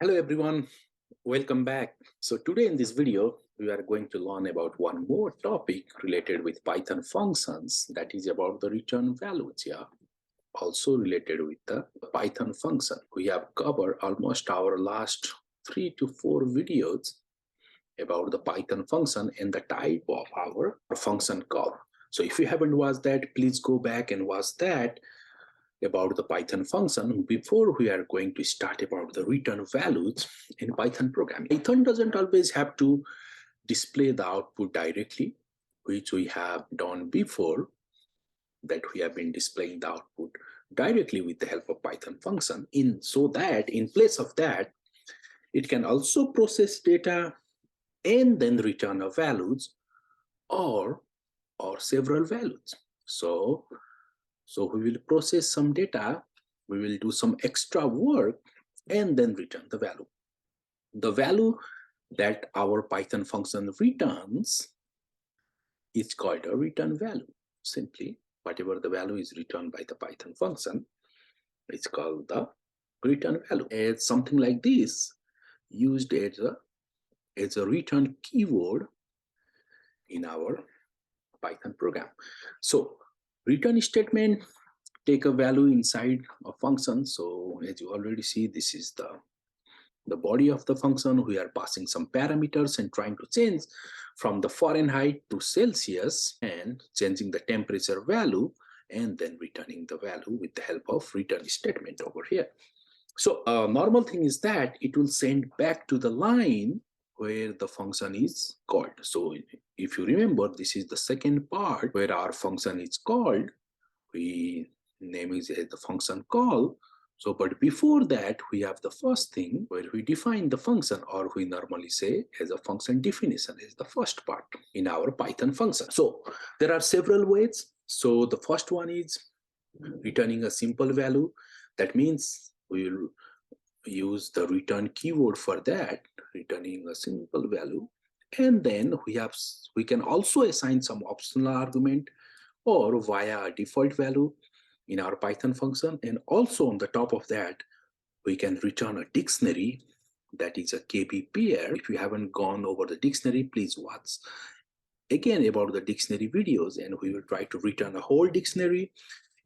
Hello everyone, welcome back. So today in this video, we are going to learn about one more topic related with Python functions, that is about the return values. Yeah, also related with the Python function. We have covered almost our last 3 to 4 videos about the Python function and the type of our function call. So if you haven't watched that, please go back and watch that about the Python function before we are going to start about the return values in Python programming. Python doesn't always have to display the output directly, which we have done before, that we have been displaying the output directly with the help of Python function, so that in place of that, it can also process data and then return a values or several values. So we will process some data, we will do some extra work, and then return the value. The value that our Python function returns is called a return value. Simply, whatever the value is returned by the Python function, it's called the return value. It's something like this, used as a return keyword in our Python program. So return statement take a value inside a function. So as you already see, this is the body of the function. We are passing some parameters and trying to change from the Fahrenheit to Celsius and changing the temperature value and then returning the value with the help of return statement over here. So a normal thing is that it will send back to the line where the function is called. So if you remember, this is the second part where our function is called. We name it as the function call. So, but before that, we have the first thing where we define the function, or we normally say as a function definition is the first part in our Python function. So there are several ways. So the first one is returning a simple value. That means we will use the return keyword for that, returning a simple value. And then we can also assign some optional argument or via a default value in our Python function. And also on the top of that, we can return a dictionary, that is a KB pair. If you haven't gone over the dictionary, please watch again about the dictionary videos, and we will try to return a whole dictionary.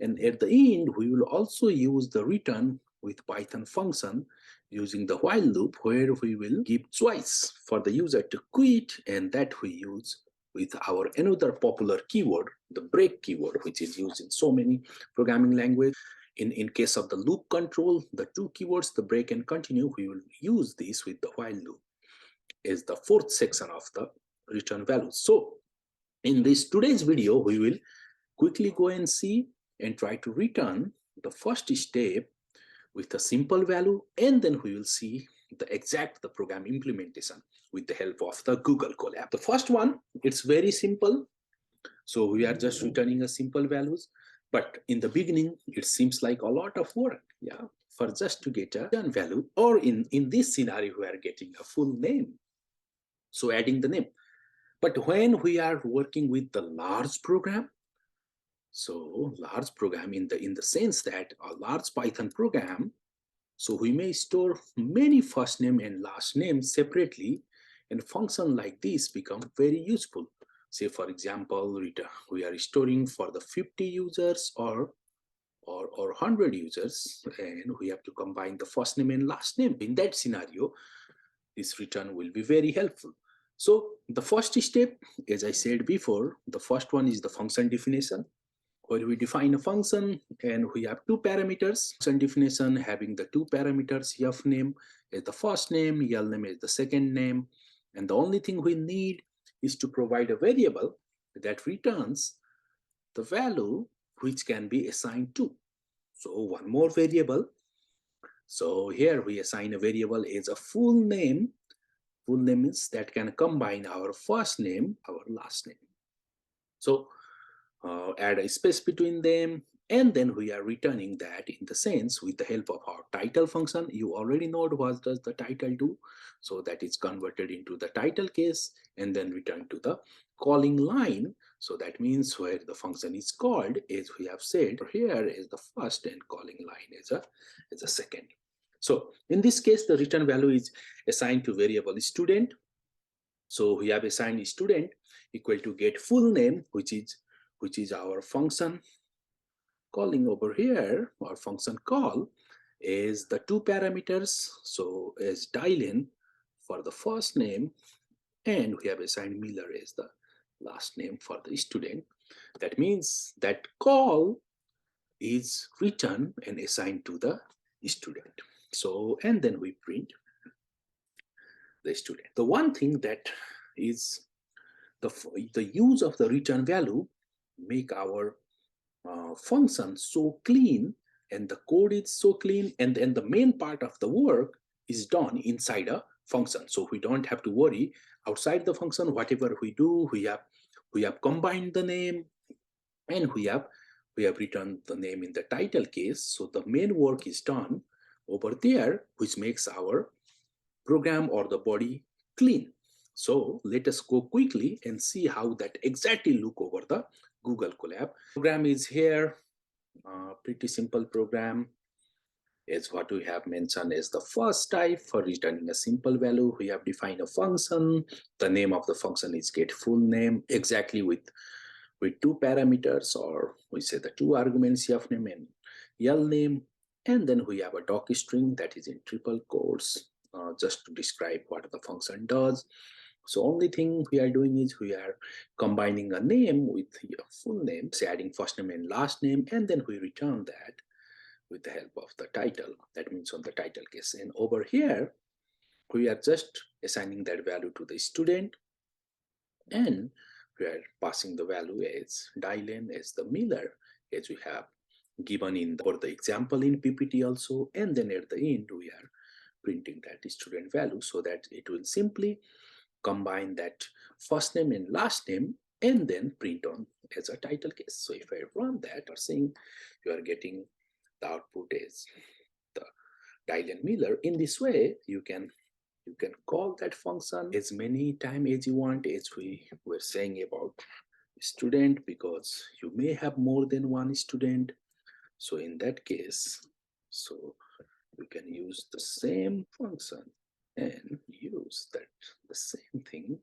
And at the end, we will also use the return with Python function using the while loop, where we will give choice for the user to quit, and that we use with our another popular keyword, the break keyword, which is used in so many programming languages. In case of the loop control, the two keywords, the break and continue, we will use this with the while loop as the fourth section of the return values. So in this today's video, we will quickly go and see and try to return the first step with a simple value, and then we will see the program implementation with the help of the Google Colab. The first one, it's very simple. So we are just returning a simple values, but in the beginning, it seems like a lot of work, yeah, for just to get a return value, or in this scenario, we are getting a full name. So adding the name. But when we are working with the large program, so large program in the sense that a large Python program, so we may store many first name and last names separately, and function like this become very useful. Say for example, we are storing for the 50 users or 100 users, and we have to combine the first name and last name. In that scenario, this return will be very helpful. So the first step, as I said before, the first one is the function definition, where we define a function and we have two parameters. Function definition having the two parameters, f name is the first name, el name is the second name, and the only thing we need is to provide a variable that returns the value which can be assigned to. So one more variable. So here we assign a variable as a full name. Full name is that can combine our first name, our last name. So add a space between them, and then we are returning that in the sense with the help of our title function. You already know what does the title do. So that is converted into the title case and then returned to the calling line. So that means where the function is called, as we have said here, is the first, and calling line is a second. So in this case, the return value is assigned to variable student. So we have assigned student equal to get full name, which is our function calling over here. Our function call is the two parameters. So as Dylan for the first name, and we have assigned Miller as the last name for the student. That means that call is returned and assigned to the student. So, and then we print the student. The one thing that is the use of the return value make our function so clean, and the code is so clean, and then the main part of the work is done inside a function. So we don't have to worry outside the function. Whatever we do, we have combined the name, and we have returned the name in the title case. So the main work is done over there, which makes our program or the body clean. So let us go quickly and see how that exactly look over the Google Colab. Program is here, pretty simple program. Is what we have mentioned as the first type for returning a simple value. We have defined a function. The name of the function is get full name, exactly with two parameters, or we say the two arguments, of name and L name. And then we have a doc string that is in triple quotes, just to describe what the function does. So only thing we are doing is we are combining a name with your full name, say adding first name and last name, and then we return that with the help of the title. That means on the title case. And over here, we are just assigning that value to the student, and we are passing the value as Dylan as the Miller, as we have given in for the example in PPT also. And then at the end, we are printing that student value, so that it will simply combine that first name and last name and then print on as a title case. So if I run that, or saying you are getting the output is the Dylan Miller. In this way, you can call that function as many times as you want, as we were saying about student, because you may have more than one student. So in that case, so we can use the same function and use that the same thing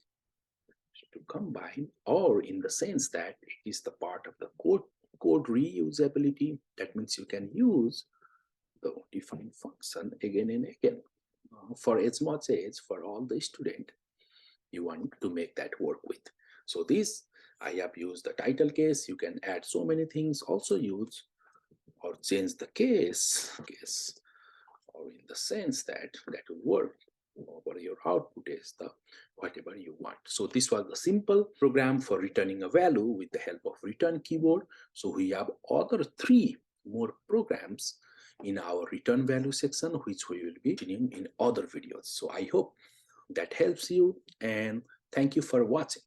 to combine, or in the sense that it is the part of the code reusability. That means you can use the defined function again and again for as much as for all the student you want to make that work with. So this, I have used the title case. You can add so many things, also use or change the case, or in the sense that will work over your output is the whatever you want. So this was the simple program for returning a value with the help of return keyword. So we have other 3 more programs in our return value section, which we will be continuing in other videos. So I hope that helps you, and thank you for watching.